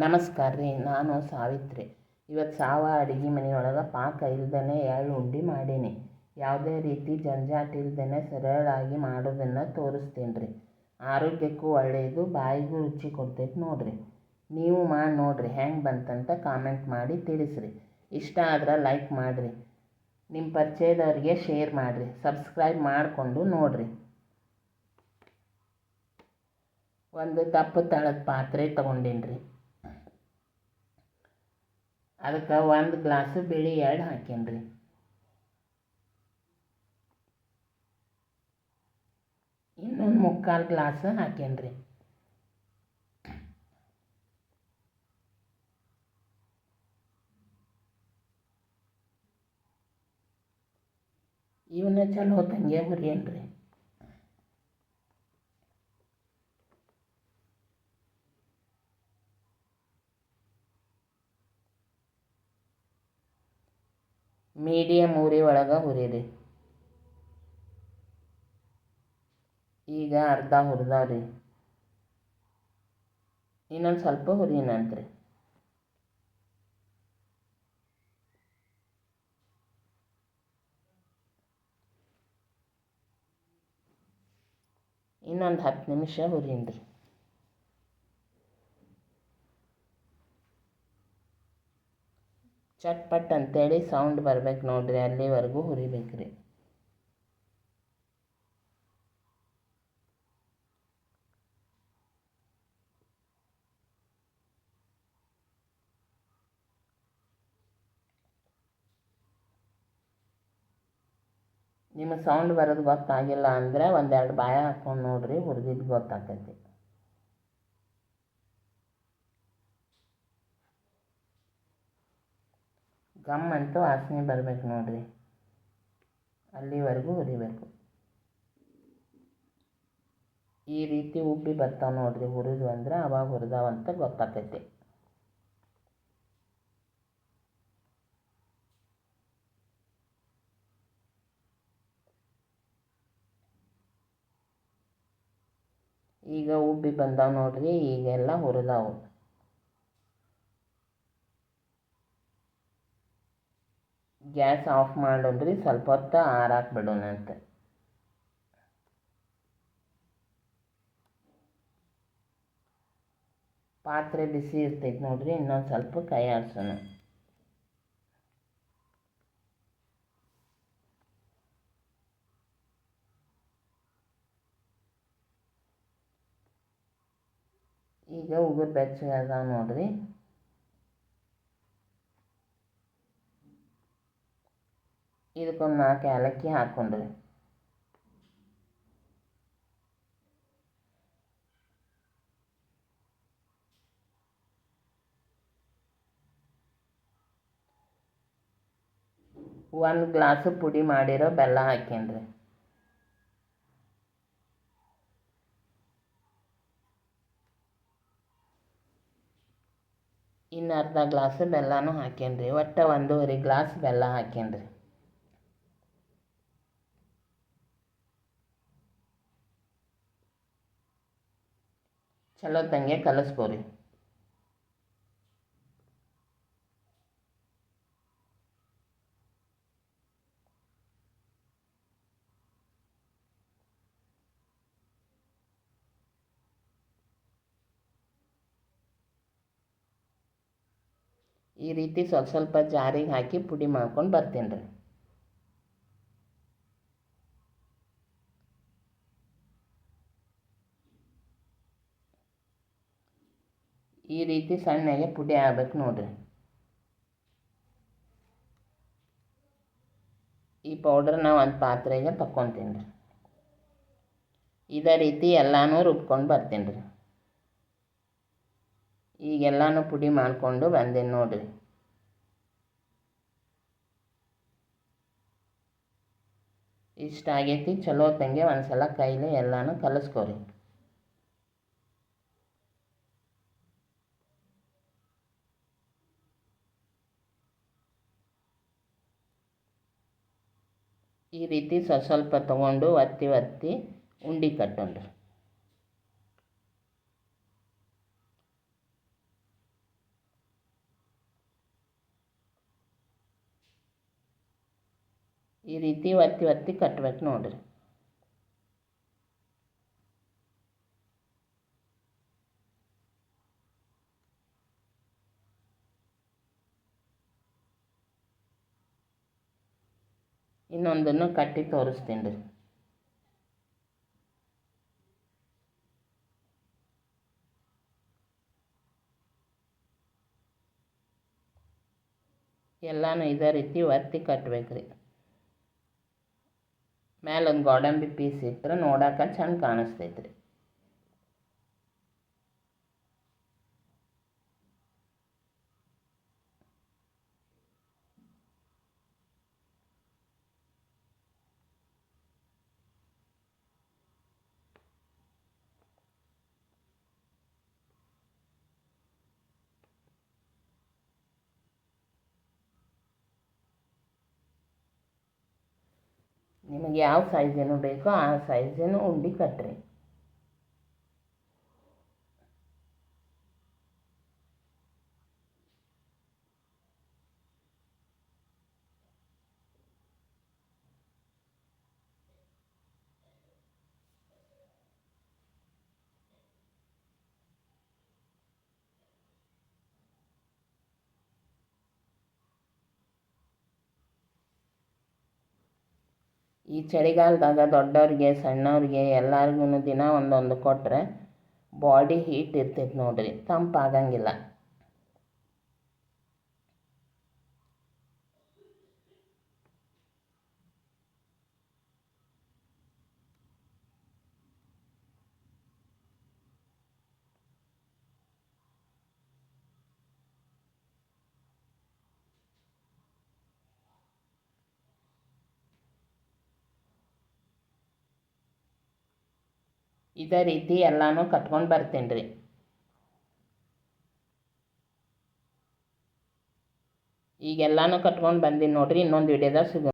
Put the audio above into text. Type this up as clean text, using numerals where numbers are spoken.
ನಮಸ್ಕಾರ ರೀ. ನಾನು ಸಾವಿತ್ರಿ. ಇವತ್ತು ಅಡುಗೆ ಮನೆಯೊಳಗೆ ಪಾಕ ಇಲ್ದೇ ಎಳ್ಳು ಉಂಡೆ ಮಾಡೀನಿ. ಯಾವುದೇ ರೀತಿ ಜಂಜಾಟ ಇಲ್ದೇ ಸರಳಾಗಿ ಮಾಡೋದನ್ನು ತೋರಿಸ್ತೀನಿ ರೀ. ಆರೋಗ್ಯಕ್ಕೂ ಒಳ್ಳೆಯದು, ಬಾಯಿಗೂ ರುಚಿ ಕೊಡ್ತೈತೆ ನೋಡಿರಿ. ನೀವು ಮಾಡಿ ನೋಡಿರಿ, ಹೆಂಗೆ ಬಂತಂತ ಕಾಮೆಂಟ್ ಮಾಡಿ ತಿಳಿಸ್ರಿ. ಇಷ್ಟ ಆದ್ರೆ ಲೈಕ್ ಮಾಡಿರಿ, ನಿಮ್ಮ ಪರಿಚಯದವ್ರಿಗೆ ಶೇರ್ ಮಾಡಿರಿ, ಸಬ್ಸ್ಕ್ರೈಬ್ ಮಾಡಿಕೊಂಡು ನೋಡಿರಿ. ಒಂದು ದಪ್ಪ ತಳದ ಪಾತ್ರೆ ತೊಗೊಂಡೀನಿ ರೀ. ಅದಕ್ಕೆ 1 ಗ್ಲಾಸ್ ಬಿಳಿ ಎಳ್ಳು ಹಾಕೀನಿ ರೀ. ಇನ್ನೊಂದು 3/4 ಗ್ಲಾಸ್ ಹಾಕೀನಿ ರೀ. ಇವನ್ನ ಚಲೋ ತಂಗೆ ಹುರಿಯೇನಿ ರೀ. ಮೀಡಿಯಮ್ ಉರಿ ಒಳಗೆ ಹುರಿರಿ. ಈಗ ಅರ್ಧ ಹುರಿದಾವ್ರಿ. ಇನ್ನೊಂದು ಸ್ವಲ್ಪ ಹುರಿನಂತ್ರಿ. ಇನ್ನೊಂದು 10 ನಿಮಿಷ ಹುರಿನ್ರಿ. ಚಟ್ಪಟ್ ಅಂತೇಳಿ ಸೌಂಡ್ ಬರ್ಬೇಕು ನೋಡ್ರಿ, ಅಲ್ಲಿವರೆಗೂ ಹುರಿಬೇಕ್ರಿ. ನಿಮಗೆ ಸೌಂಡ್ ಬರೋದು ಗೊತ್ತಾಗಿಲ್ಲ ಅಂದರೆ 1-2 ಬಾಯ ಹಾಕ್ಕೊಂಡು ನೋಡ್ರಿ, ಹುರಿದಿದ್ದು ಗೊತ್ತಾಗ್ತೈತಿ. ಗಮ್ ಅಂತೂ ವಾಸನೆ ಬರ್ಬೇಕು ನೋಡ್ರಿ, ಅಲ್ಲಿವರೆಗೂ ಹುರಿಬೇಕು. ಈ ರೀತಿ ಉಬ್ಬಿ ಬರ್ತಾವೆ ನೋಡ್ರಿ, ಹುರಿದು ಅಂದ್ರೆ ಅವಾಗ ಹುರಿದಾವಂತ ಗೊತ್ತಾಗ್ತೈತಿ. ಈಗ ಉಬ್ಬಿ ಬಂದಾವ ನೋಡ್ರಿ, ಈಗೆಲ್ಲ ಹುರಿದಾವು. ಗ್ಯಾಸ್ ಆಫ್ ಮಾಡೋಣ್ರಿ, ಸ್ವಲ್ಪ ಹೊತ್ತು ಆರಾಕ್ ಬಿಡೋಣಂತ. ಪಾತ್ರೆ ಬಿಸಿ ಇರ್ತೈತೆ ನೋಡ್ರಿ, ಇನ್ನೊಂದು ಸ್ವಲ್ಪ ಕೈ ಆಡ್ಸೋಣ. ಈಗ ಉಗುರು ಬೆಚ್ಚಗೆ ಅದಾವ ನೋಡ್ರಿ. ಇದಕ್ಕೊಂದು 4 ಏಲಕ್ಕಿ ಹಾಕ್ಕೊಂಡ್ರಿ. ಒಂದು ಗ್ಲಾಸ್ ಪುಡಿ ಮಾಡಿರೋ ಬೆಲ್ಲ ಹಾಕೇನ್ರಿ. ಇನ್ನು ಅರ್ಧ ಗ್ಲಾಸ್ ಬೆಲ್ಲನೂ ಹಾಕೇನ್ರಿ. ಒಟ್ಟು 1.5 ಗ್ಲಾಸ್ ಬೆಲ್ಲ ಹಾಕೇನ್ರಿ. ಚಲೋ ತಂಗೆ ಕಲಿಸ್ಕೊರಿ. ಈ ರೀತಿ ಸ್ವಲ್ಪ ಜಾರಿಗೆ ಹಾಕಿ ಪುಡಿ ಮಾಡ್ಕೊಂಡು ಬರ್ತೀನಿ ರೀ. ಈ ರೀತಿ ಸಣ್ಣಗೆ ಪುಡಿ ಆಗ್ಬೇಕು ನೋಡ್ರಿ. ಈ ಪೌಡ್ರನ್ನ ಒಂದು ಪಾತ್ರೆಗೆ ತಕ್ಕೊತೀನಿ ರೀ. ಇದೇ ರೀತಿ ಎಲ್ಲನೂ ರುಬ್ಕೊಂಡು ಬರ್ತೀನಿ ರೀ. ಈಗೆಲ್ಲನೂ ಪುಡಿ ಮಾಡಿಕೊಂಡು ಬಂದೇನಿ ನೋಡ್ರಿ. ಇಷ್ಟ ಆಗೈತಿ. ಚಲೋ ತಂಗೆ ಒಂದು ಸಲ ಕೈಲಿ ಎಲ್ಲನೂ ಕಲಿಸ್ಕೊರಿ. ಈ ರೀತಿ ಸ್ವಲ್ಪ ತೊಗೊಂಡು ಒತ್ತಿ ಉಂಡೆ ಕಟ್ಟೋಣ್ರಿ. ಈ ರೀತಿ ಒತ್ತಿ ಒತ್ತಿ ಕಟ್ಬೇಕು ನೋಡಿರಿ. ಇನ್ನೊಂದನ್ನು ಕಟ್ಟಿ ತೋರಿಸ್ತೀನಿ ರೀ. ಎಲ್ಲನೂ ಇದೇ ರೀತಿ ಒತ್ತಿ ಕಟ್ಬೇಕು ರೀ. ಮೇಲೊಂದು ಗೋಡಂಬಿ ಪೀಸ್ ಇಟ್ಟರೆ ನೋಡೋಕೆ ಚಂದ ಕಾಣಿಸ್ತೈತೆ ರೀ. ನಿಮಗೆ ಯಾವ ಸೈಜಿನ ಬೇಕೋ ಆ ಸೈಜಿನ ಉಂಡೆ ಕಟ್ಟಿರಿ. ಈ ಚಳಿಗಾಲದಾಗ ದೊಡ್ಡವ್ರಿಗೆ ಸಣ್ಣವ್ರಿಗೆ ಎಲ್ಲರಿಗೂ ದಿನ ಒಂದೊಂದು ಕೊಟ್ಟರೆ ಬಾಡಿ ಹೀಟ್ ಇರ್ತೈತೆ ನೋಡಿರಿ, ತಂಪಾಗಂಗಿಲ್ಲ. ಇದೇ ರೀತಿ ಎಲ್ಲನೂ ಕಟ್ಕೊಂಡು ಬರ್ತೀನಿ ರೀ. ಈಗೆಲ್ಲನೂ ಕಟ್ಕೊಂಡು ಬಂದೀನಿ ನೋಡಿರಿ. ಇನ್ನೊಂದು ವಿಡಿಯೋದಾಗ ಸಿಗೋಣ.